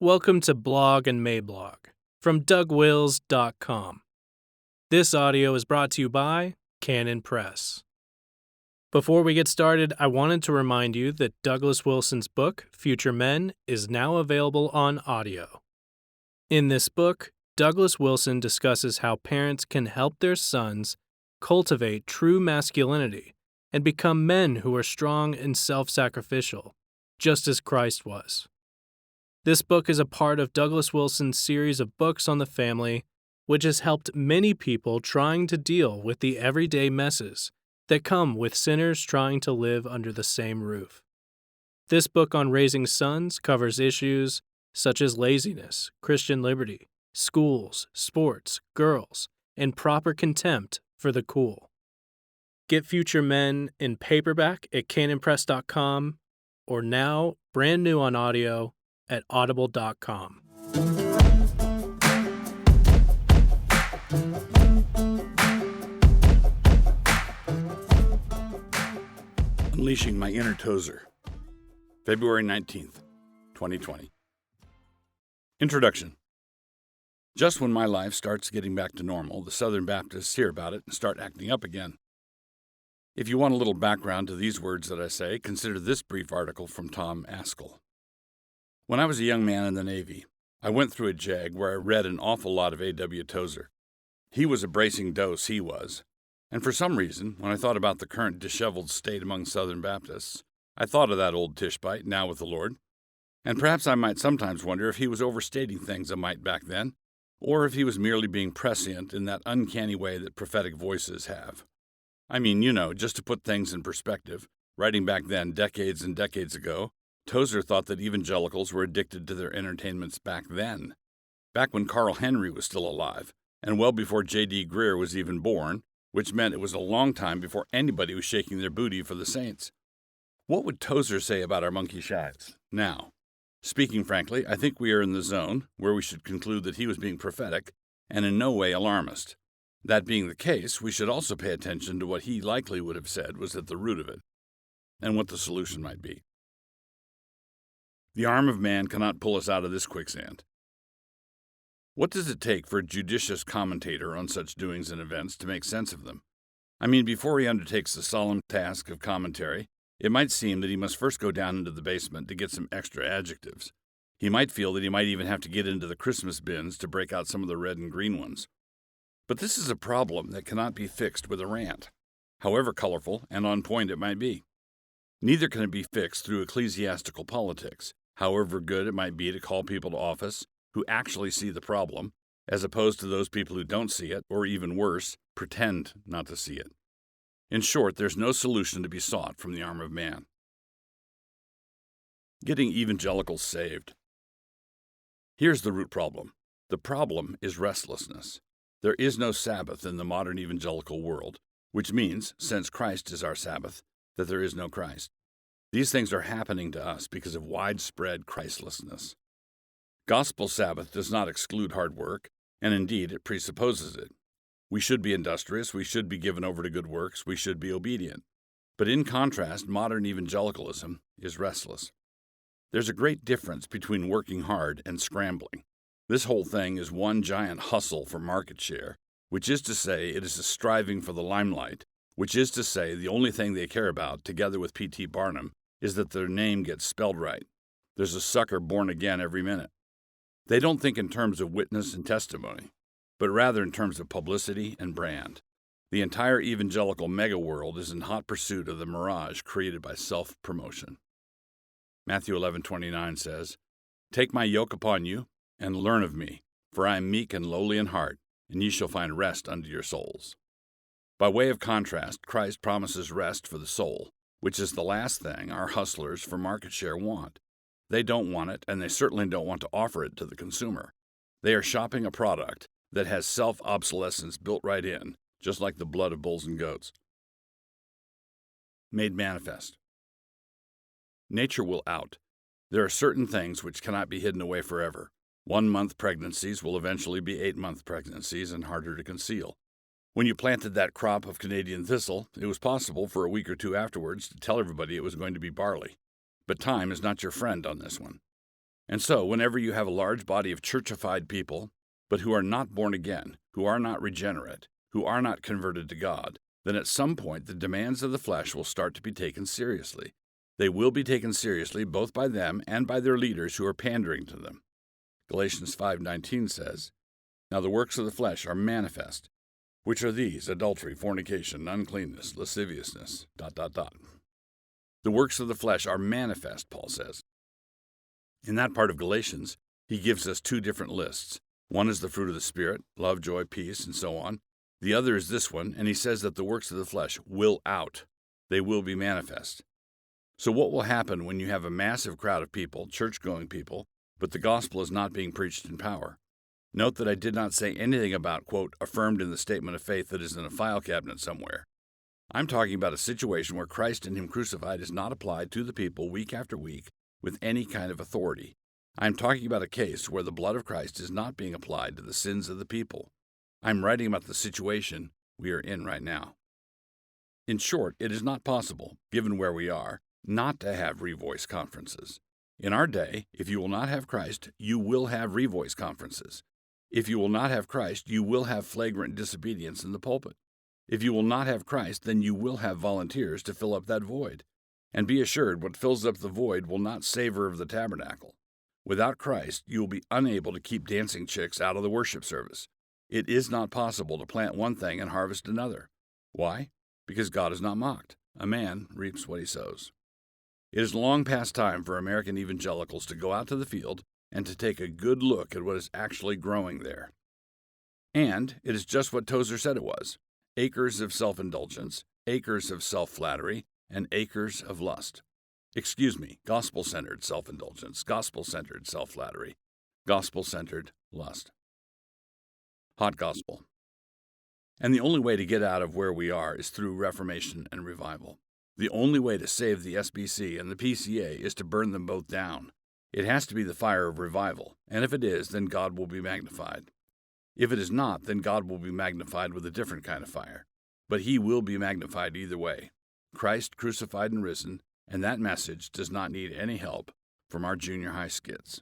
Welcome to Blog and Mablog from DougWills.com. This audio is brought to you by Canon Press. Before we get started, I wanted to remind you that Douglas Wilson's book, Future Men, is now available on audio. In this book, Douglas Wilson discusses how parents can help their sons cultivate true masculinity and become men who are strong and self-sacrificial, just as Christ was. This book is a part of Douglas Wilson's series of books on the family, which has helped many people trying to deal with the everyday messes that come with sinners trying to live under the same roof. This book on raising sons covers issues such as laziness, Christian liberty, schools, sports, girls, and proper contempt for the cool. Get Future Men in paperback at canonpress.com or now brand new on audio at audible.com. Unleashing My Inner Tozer, February 19th, 2020. Introduction. Just when my life starts getting back to normal, the Southern Baptists hear about it and start acting up again. If you want a little background to these words that I say, consider this brief article from Tom Askell. When I was a young man in the Navy, I went through a jag where I read an awful lot of A.W. Tozer. He was a bracing dose, he was. And for some reason, when I thought about the current disheveled state among Southern Baptists, I thought of that old Tishbite, now with the Lord. And perhaps I might sometimes wonder if he was overstating things a mite back then, or if he was merely being prescient in that uncanny way that prophetic voices have. I mean, just to put things in perspective, writing back then decades and decades ago, Tozer thought that evangelicals were addicted to their entertainments back then. Back when Carl Henry was still alive, and well before J.D. Greer was even born, which meant it was a long time before anybody was shaking their booty for the saints. What would Tozer say about our monkey shives now? Speaking frankly, I think we are in the zone where we should conclude that he was being prophetic and in no way alarmist. That being the case, we should also pay attention to what he likely would have said was at the root of it, and what the solution might be. The arm of man cannot pull us out of this quicksand. What does it take for a judicious commentator on such doings and events to make sense of them? I mean, before he undertakes the solemn task of commentary, it might seem that he must first go down into the basement to get some extra adjectives. He might feel that he might even have to get into the Christmas bins to break out some of the red and green ones. But this is a problem that cannot be fixed with a rant, however colorful and on point it might be. Neither can it be fixed through ecclesiastical politics, however good it might be to call people to office who actually see the problem, as opposed to those people who don't see it, or even worse, pretend not to see it. In short, there's no solution to be sought from the arm of man. Getting evangelicals saved. Here's the root problem. The problem is restlessness. There is no Sabbath in the modern evangelical world, which means, since Christ is our Sabbath, that there is no Christ. These things are happening to us because of widespread Christlessness. Gospel Sabbath does not exclude hard work, and indeed it presupposes it. We should be industrious, we should be given over to good works, we should be obedient. But in contrast, modern evangelicalism is restless. There's a great difference between working hard and scrambling. This whole thing is one giant hustle for market share, which is to say it is a striving for the limelight, which is to say the only thing they care about, together with P.T. Barnum, is that their name gets spelled right. There's a sucker born again every minute. They don't think in terms of witness and testimony, but rather in terms of publicity and brand. The entire evangelical mega-world is in hot pursuit of the mirage created by self-promotion. Matthew 11:29 says, "Take my yoke upon you, and learn of me, for I am meek and lowly in heart, and ye shall find rest unto your souls." By way of contrast, Christ promises rest for the soul, which is the last thing our hustlers for market share want. They don't want it, and they certainly don't want to offer it to the consumer. They are shopping a product that has self-obsolescence built right in, just like the blood of bulls and goats. Made manifest. Nature will out. There are certain things which cannot be hidden away forever. 1-month pregnancies will eventually be 8-month pregnancies and harder to conceal. When you planted that crop of Canadian thistle, it was possible for a week or two afterwards to tell everybody it was going to be barley. But time is not your friend on this one. And so, whenever you have a large body of churchified people, but who are not born again, who are not regenerate, who are not converted to God, then at some point the demands of the flesh will start to be taken seriously. They will be taken seriously both by them and by their leaders who are pandering to them. Galatians 5:19 says, "Now the works of the flesh are manifest, which are these: adultery, fornication, uncleanness, lasciviousness, ... The works of the flesh are manifest," Paul says. In that part of Galatians, he gives us two different lists. One is the fruit of the Spirit, love, joy, peace, and so on. The other is this one, and he says that the works of the flesh will out. They will be manifest. So what will happen when you have a massive crowd of people, church-going people, but the gospel is not being preached in power? Note that I did not say anything about, quote, affirmed in the statement of faith that is in a file cabinet somewhere. I'm talking about a situation where Christ and Him crucified is not applied to the people week after week with any kind of authority. I'm talking about a case where the blood of Christ is not being applied to the sins of the people. I'm writing about the situation we are in right now. In short, it is not possible, given where we are, not to have revoice conferences. In our day, if you will not have Christ, you will have revoice conferences. If you will not have Christ, you will have flagrant disobedience in the pulpit. If you will not have Christ, then you will have volunteers to fill up that void. And be assured, what fills up the void will not savor of the tabernacle. Without Christ, you will be unable to keep dancing chicks out of the worship service. It is not possible to plant one thing and harvest another. Why? Because God is not mocked. A man reaps what he sows. It is long past time for American evangelicals to go out to the field and to take a good look at what is actually growing there. And it is just what Tozer said it was: acres of self-indulgence, acres of self-flattery, and acres of lust. Gospel-centered self-indulgence, gospel-centered self-flattery, gospel-centered lust. Hot gospel. And the only way to get out of where we are is through reformation and revival. The only way to save the SBC and the PCA is to burn them both down. It has to be the fire of revival, and if it is, then God will be magnified. If it is not, then God will be magnified with a different kind of fire. But He will be magnified either way. Christ crucified and risen, and that message does not need any help from our junior high skits.